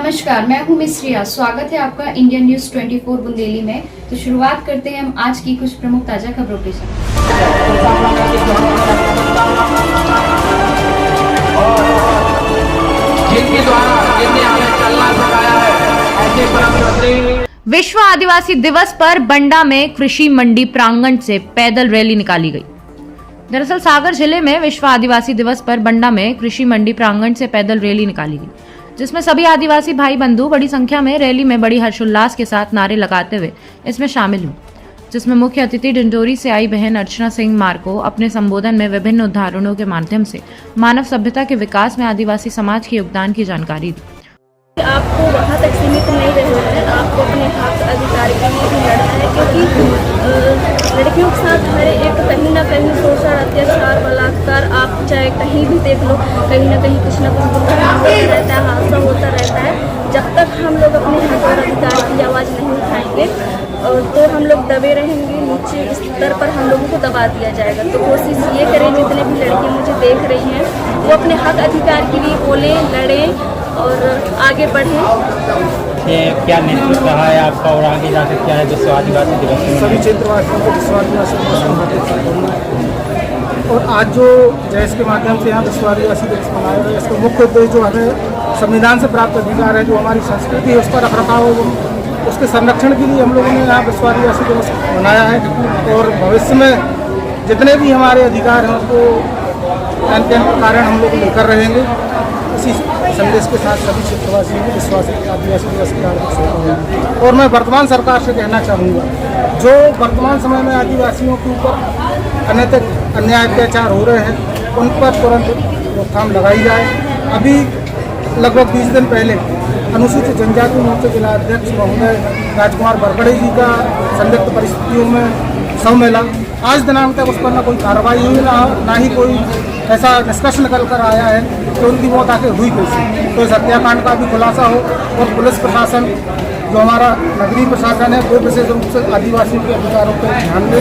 नमस्कार, मैं हूं मिस रिया। स्वागत है आपका इंडियन न्यूज 24 बुंदेली में। तो शुरुआत करते हैं हम आज की कुछ प्रमुख ताजा खबरों के साथ। जिनके द्वारा जिनने हमें चलना सिखाया है, ऐसे परम श्रद्धेय। विश्व आदिवासी दिवस पर बंडा में कृषि मंडी प्रांगण से पैदल रैली निकाली गई। दरअसल सागर जिले में विश्व आदिवासी दिवस पर बंडा में कृषि मंडी प्रांगण से पैदल रैली निकाली गई, जिसमें सभी आदिवासी भाई बंधु बड़ी संख्या में रैली में बड़ी हर्षोल्लास के साथ नारे लगाते हुए इसमें शामिल हुए, जिसमें मुख्य अतिथि डिंडोरी से आई बहन अर्चना सिंह मार्को अपने संबोधन में विभिन्न उदाहरणों के माध्यम से मानव सभ्यता के विकास में आदिवासी समाज के योगदान की जानकारी दी। आपको वहाँ तक सीमित नहीं रहना है, आपको अपने हक अधिकार के लिए भी लड़ना है, क्योंकि लड़कियों के साथ हर एक कहीं ना कहीं शोषण, अत्याचार, बलात्कार आप चाहे कहीं भी देख लो, कहीं ना कहीं कुछ ना कुछ दुर्घटना होता रहता है, हादसा होता रहता है। जब तक हम लोग अपने हक और अधिकार की आवाज़ नहीं उठाएंगे तो हम लोग दबे रहेंगे, नीचे स्तर पर हम लोगों को दबा दिया जाएगा। तो कोशिश ये करें, जितने भी लड़के मुझे देख रही हैं वो अपने हक अधिकार के लिए बोलें, लड़ें और आगे बढ़ें। ये क्या नेतृत्व रहा है आपका और आगे जाकर क्या है विश्व आदिवासी दिवस में? सभी क्षेत्रवासियों को विश्व आदिवासी दिवस संबंधित और आज जो जैस के माध्यम से यहाँ विश्व आदिवासी दिवस मनाया गया, इसका मुख्य उद्देश्य जो हमें संविधान से प्राप्त अधिकार है, जो हमारी संस्कृति है उसका रखरखाव, उसके संरक्षण के लिए हम लोगों ने यहाँ विश्व आदिवासी दिवस मनाया है। और भविष्य में जितने भी हमारे अधिकार हैं उसको के कारण हम लोग लेकर रहेंगे। इसी संदेश के साथ सभी क्षेत्रवासियों को विश्व आदिवासी दिवस की हार्दिक शुभकामनाएं। और मैं वर्तमान सरकार से कहना चाहूँगा, जो वर्तमान समय में आदिवासियों के ऊपर अनैतिक अन्याय अत्याचार हो रहे हैं उन पर तुरंत रोकथाम लगाई जाए। अभी लगभग 20 दिन पहले अनुसूचित जनजाति मोर्चा जिला अध्यक्ष महोदय राजकुमार बरगड़े जी का संदिग्ध परिस्थितियों में शव मिला। आज दिनांक तक उस पर न कोई कार्रवाई हुई, ना ही कोई ऐसा निष्कर्ष निकल कर आया है कि उनकी मौत आखिर हुई कैसे। तो इस हत्याकांड का भी खुलासा हो और पुलिस प्रशासन, जो हमारा नगरीय प्रशासन है, वो विशेष रूप से आदिवासियों के अधिकारों पर ध्यान दे।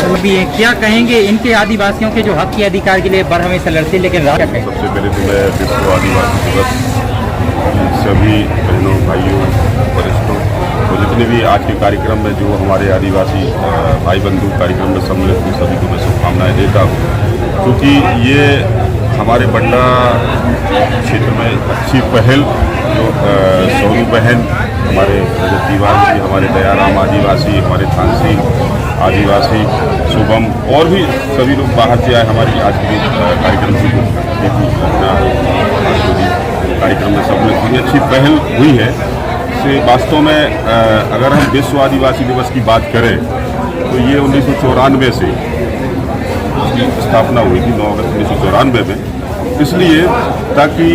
अभी क्या कहेंगे इनके आदिवासियों के जो हक के अधिकार के लिए बर हमेशा लड़ते, लेकिन सबसे पहले तो मैं विश्व आदिवासी दिवस सभी बहनों, भाइयों, वरिष्ठों और जितने भी आज के कार्यक्रम में जो हमारे आदिवासी भाई बंधु कार्यक्रम में सम्मिलित हुए सभी को मैं शुभकामनाएं देता हूँ, क्योंकि ये हमारे बंडा क्षेत्र में अच्छी पहल जो सोनू बहन, हमारे रजत तिवारी जी, हमारे दयाराम आदिवासी, हमारे थानसी आदिवासी, शुभम और भी सभी लोग बाहर से आए हमारी आज के कार्यक्रम कार्यक्रम में सम्मिलित हुई। अच्छी पहल हुई है। इससे वास्तव में अगर हम विश्व आदिवासी दिवस की बात करें तो ये 1994 से इसकी स्थापना हुई थी, 9 अगस्त 1994 में, इसलिए ताकि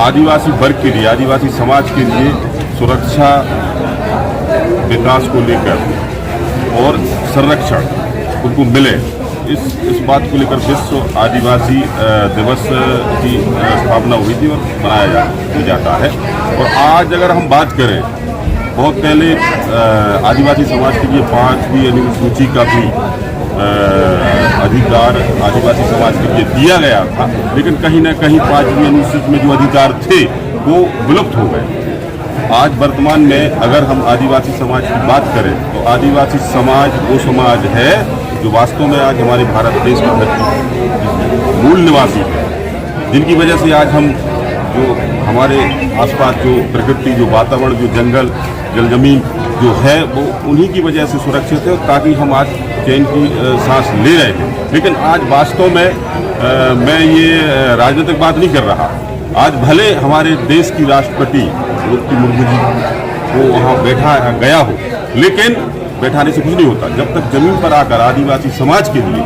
आदिवासी वर्ग के लिए, आदिवासी समाज के लिए सुरक्षा, विकास को लेकर और संरक्षण उनको मिले, इस बात को लेकर विश्व आदिवासी दिवस की स्थापना हुई थी और मनाया जाता है। और आज अगर हम बात करें, बहुत पहले आदिवासी समाज के लिए 5वीं अनुसूची का भी अधिकार आदिवासी समाज के लिए दिया गया था, लेकिन कहीं ना कहीं 5वीं अनुसूची में जो अधिकार थे वो विलुप्त हो गए। आज वर्तमान में अगर हम आदिवासी समाज की बात करें तो आदिवासी समाज वो समाज है जो वास्तव में आज हमारे भारत देश के धरती मूल निवासी है, जिनकी वजह से आज हम जो हमारे आसपास जो प्रकृति, जो वातावरण, जो जंगल, जल जमीन जो है वो उन्हीं की वजह से सुरक्षित है, ताकि हम आज चैन की सांस ले रहे हैं। लेकिन आज वास्तव में मैं ये राजनीतिक बात नहीं कर रहा। आज भले हमारे देश की राष्ट्रपति द्रौपदी मुर्मू जी वो वहाँ बैठा गया हो, लेकिन बैठाने से कुछ नहीं होता। जब तक जमीन पर आकर आदिवासी समाज के लिए,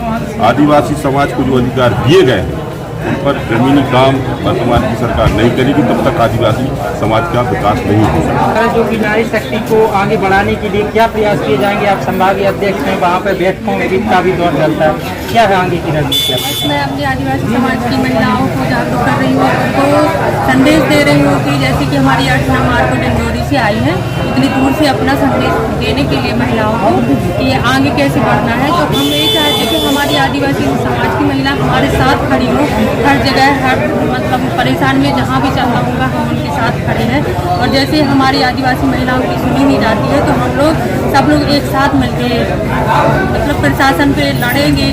आदिवासी समाज को जो अधिकार दिए गए हैं उन पर जमीनी काम वर्तमान की सरकार नहीं करेगी, तब तक आदिवासी समाज का विकास नहीं हो सकता। जो कि नारी शक्ति को आगे बढ़ाने के लिए क्या प्रयास किए जाएंगे? आप संभागीय अध्यक्ष हैं, वहाँ पर बैठकों में भी का भी दौर चलता है, क्या है आगे की रणनीति? मैं अपनी आदिवासी समाज की महिलाओं को जागरूक कर रही हूँ, उनको संदेश दे रही हूँ कि जैसे कि हमारी अर्चना मार्को डिंडोरी से आई है, इतनी दूर से अपना संदेश देने के लिए महिलाओं को कि ये आगे कैसे बढ़ना है। तो हम यही चाहते हैं कि हमारी आदिवासी समाज की महिला हमारे साथ खड़ी हो हर जगह हर मतलब परेशान में जहाँ भी चलना होगा हम उनके साथ खड़े हैं। और जैसे हमारी आदिवासी महिलाओं की सुनी नहीं जाती है तो हम लोग सब लोग एक साथ मिलके मतलब प्रशासन पे लड़ेंगे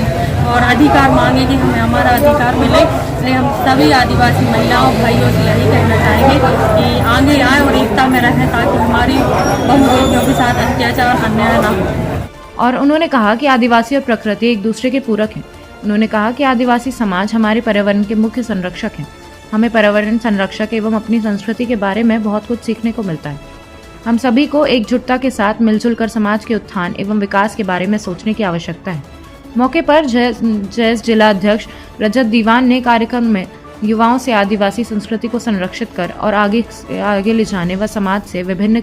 और अधिकार मांगेंगे, हमें हमारा अधिकार मिले। इसलिए हम सभी आदिवासी महिलाओं भाइयों से यही कहना चाहेंगे कि आगे आए और एकता में रहें ताकि हमारी बहू बेटियों के साथ अत्याचार अन्याय ना हो। और उन्होंने कहा कि आदिवासी और प्रकृति एक दूसरे के पूरक हैं। उन्होंने कहा कि आदिवासी समाज हमारे पर्यावरण के मुख्य संरक्षक हैं। हमें पर्यावरण संरक्षक एवं अपनी संस्कृति के बारे में बहुत कुछ सीखने को मिलता है। हम सभी को एकजुटता के साथ मिलजुल कर समाज के उत्थान एवं विकास के बारे में सोचने की आवश्यकता है। मौके पर जैस जिला अध्यक्ष रजत दीवान ने कार्यक्रम में युवाओं से आदिवासी संस्कृति को संरक्षित कर और आगे ले जाने व समाज से विभिन्न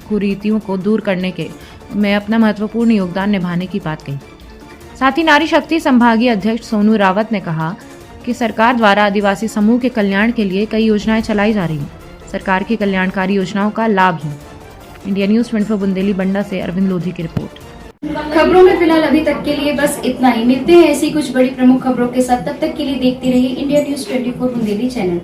कुरीतियों को दूर करने के में अपना महत्वपूर्ण योगदान निभाने की बात कही। साथ ही नारी शक्ति संभागीय अध्यक्ष सोनू रावत ने कहा कि सरकार द्वारा आदिवासी समूह के कल्याण के लिए कई योजनाएं चलाई जा रही हैं। सरकार की कल्याणकारी योजनाओं का लाभ लें। इंडिया न्यूज़ 24 बुंदेली बंडा से अरविंद लोधी की रिपोर्ट। खबरों में फिलहाल अभी तक के लिए बस इतना ही। मिलते हैं ऐसी कुछ बड़ी प्रमुख खबरों के साथ, तब तक के लिए देखते रहिए इंडिया न्यूज़ 24 बुंदेली चैनल।